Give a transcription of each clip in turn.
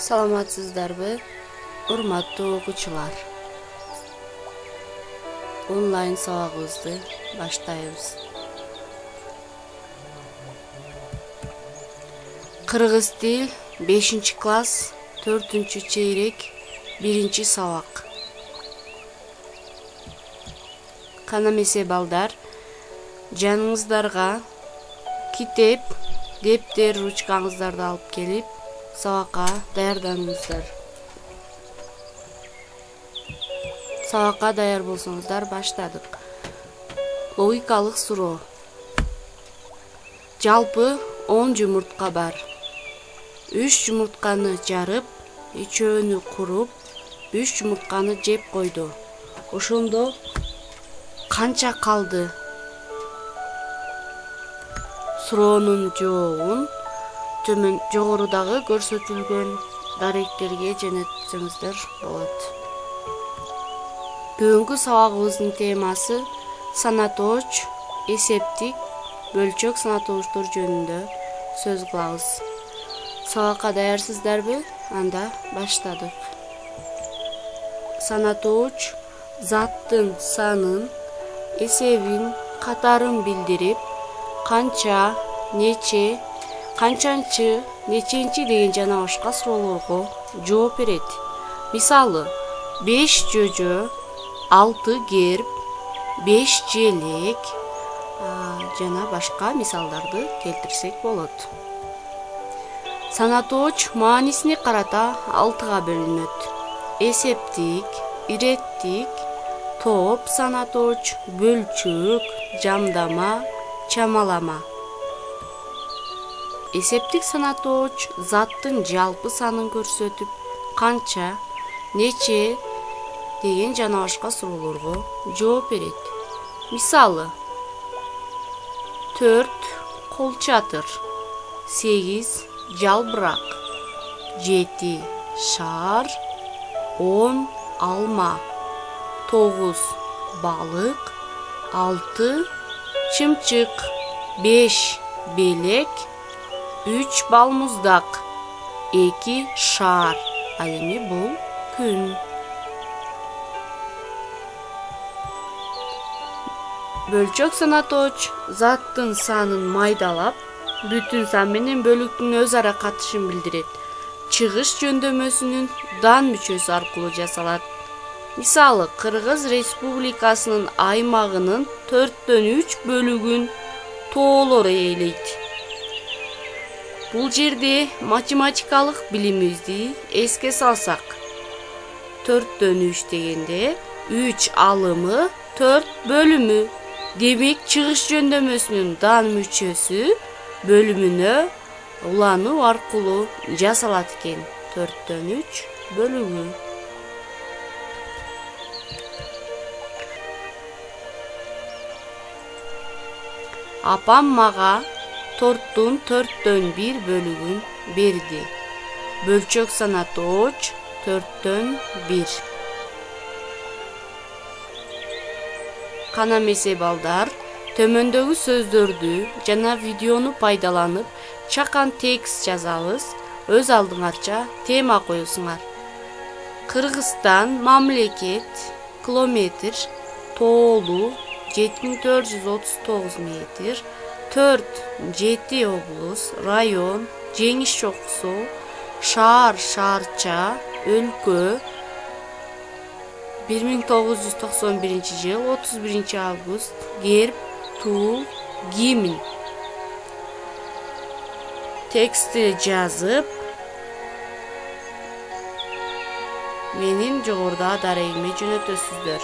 Саламатсыздарбы, урматтуу окуучулар. Онлайн сабагыбызды баштайбыз. Кыргыз тил 5-класс 4-чейрек 1-сабак. Кана эмесе балдар, жаныңыздарга китеп, дептер, ручкаңыздарды алып келип, сабакка даярданыңыздар. Сабакка даяр болсоңуздар, баштадык. Логикалык суроо. Жалпы 10 жумуртка бар. 3 жумуртканы жарып, үчөөнү куруп, 3 жумуртканы жеп койду. Ошондо канча калды? Суроонун жообун төмөн жогорудагы көрсөтүлгөн даректерге жөнөтсөңүздөр болот. Бүгүнкү сабагыбыздын темасы санатооч, эсептик, бөлчөк санатоочтор жөнүндө сөз кылабыз. Сабакка даярсыздарбы? Анда баштадык. Санатооч заттын санын, эсебин, катарын билдирип, канча, нече, канчанчы, неченчи деген жана башка суроолорго жооп берет. Мисалы, 5 жөжө, 6 герб, 5 желек жана башка мисалдарды келтирсек болот. Санатооч маанисине карата 6га бөлүнөт. Эсептик, иреттик, топ санатооч, бөлчөк, жамдама, чамалама. Эсептик санатооч заттын жалпы санын көрсөтүп, канча, нече деген жана башка суроолорго жооп берет. Мисалы, 4 кол чатыр, 8 жалбырак, 7 шаар, 10 алма, 9 балык, 6 чымчык, 5 белек, 3 балмуздак, 2 шаар. Ал эми бул күн. Бөлчөк санатооч заттын санын майдалап, бүтүн сан менен бөлүктүн өз ара катышын билдирет. Чыгыш жөндөмөсүнүн дан мүчөсү аркылуу жасалат. Мисалы, Кыргыз Республикасынын аймагынын 4/3 бөлүгүн тоолор ээлейт. Бул жерде математикалык билимибизди эске салсак, 4/3 дегенде 3 алымы, 4 бөлүмү. Демек, чыгыш жөндөмөсүнүн дан мүчөсү бөлүмүнө улануу аркылуу жасалат экен. 4/3 бөлүгү. Апам мага торттун 4/1 бөлүгүн берди. Бөлчөк санатооч 4/1. Кана эмесе балдар, төмөндөгү сөздөрдү жана видеону пайдаланып, чакан текст жазабыз. Өз алдыңарча тема коесуңар. Кыргызстан мамлекет, километр, тоолу 7439 метр, 4-7 облус, район, жеңиш чокусу, шаар, шаарча, өлкө, 1991 жыл 31 август, герб, туу, гимн. Текстти жазып, менин жогоруда дарегиме жөнөтөсүздөр.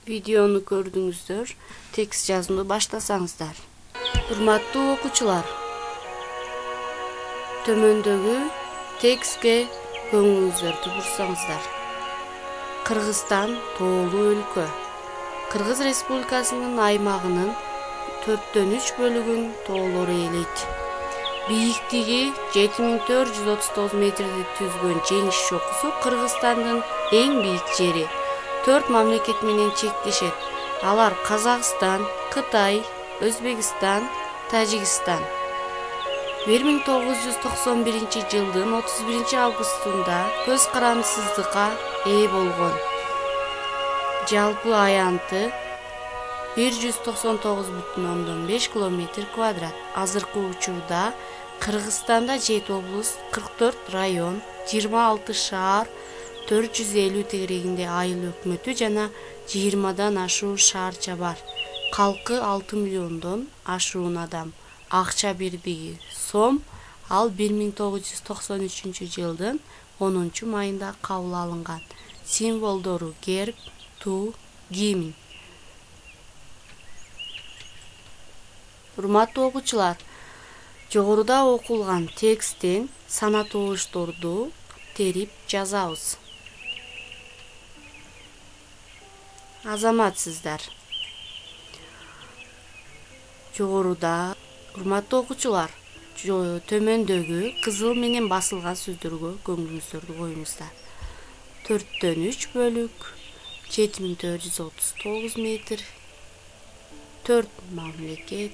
Videonu gördüңүздөр. Tekst жазууну баштасаңыздар. Урматтуу окуучулар, төмөндөгү текстке көңүлүңүздөрдү бурсаңыздар. Кыргызстан тоолуу өлкө. Кыргыз Республикасынын аймагынын 4/3 бөлүгүн тоолор ээлейт. Бийиктиги 7439 метрди түзгөн Жеңиш чокусу Кыргызстандын эң бийик жери. 4 мамлекет менен чектешет. Алар Казакстан, Кытай, Өзбекстан, Тажикстан. 1991 жылдын 31 августунда көз карандысыздыкка ээ болгон. Жалпы аянты 199,5 км квадрат. Азыркы учурда Кыргызстанда 7 облус, 44 район, 26 шаар, 450 тегерегинде айыл өкмөтү жана 20дан ашуу шаарча бар. Калкы 6 миллиондон ашуун адам. Акча бирдиги сом. Ал 1993 жылдын 10 майында кабыл алынган. Символдору герб, ту, гимн. Урматтуу окуучулар, жогоруда окулган тексттен сана тобушторду терип жазабыз. Азаматсыздар. Жогоруда, урматтуу окуучулар, төмөндөгү кызыл менен басылган сөздөргө көңүлүңүздөрдү коюңуздар. 4/3 бөлүк, 7439 метр, 4 мамлекет,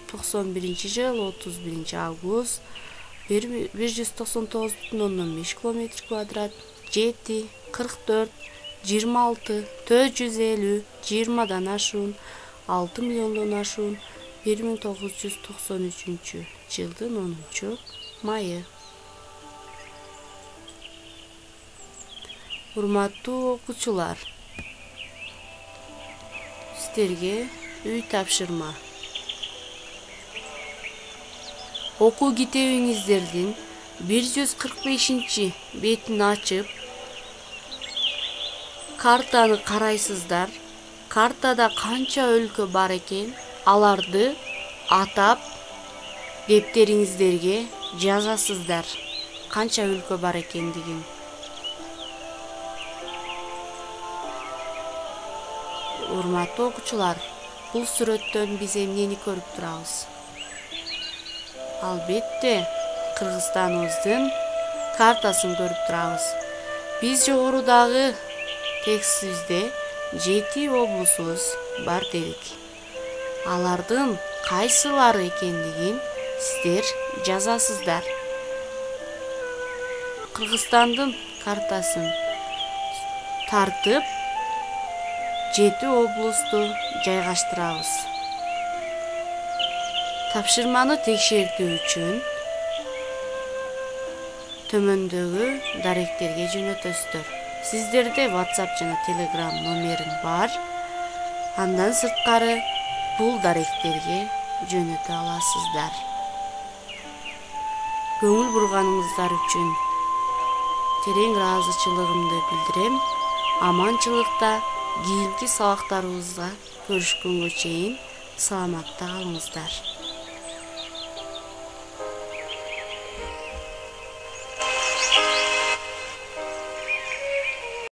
91 жыл, 31 август, 199,5 км квадрат, 7, 44, 26, 450, 20дан ашуун, 6 миллиондон ашуун, 1993 жылдын 10 майы. Урматтуу окуучулар, сиздерге үй тапшырма. Окуу китебиңиздердин 145 бетин ачып, картаны карайсыздар. Картада канча өлкө бар экен, аларды атап дептериңиздерге жазасыздар. Канча өлкө бар экендигин. Урматтуу окуучулар, бул сүрөттөн биз эмнени көрүп турабыз? Албетте, Кыргызстаныбыздын картасын көрүп турабыз. Биз жогорудагы текстибизде 7 облусубуз бар дедик. Алардын кайсылары экендигин сиздер жазасыздар. Кыргызстандын картасын тартып 7 облусту жайгаштырабыз. Тапшырманы текшертүү үчүн төмөндөгү даректерге жөнөтөсүздөр. Сиздерде WhatsApp жана Telegram номерим бар. Андан сырткары бул даректерге жөнөтө аласыздар. Көңүл бурганыңыздар үчүн терең ыраазычылыгымды билдирем. Аманчылыкта кийинки сабактарыбызда көрүшкөнгө чейин саламатта калыңыздар.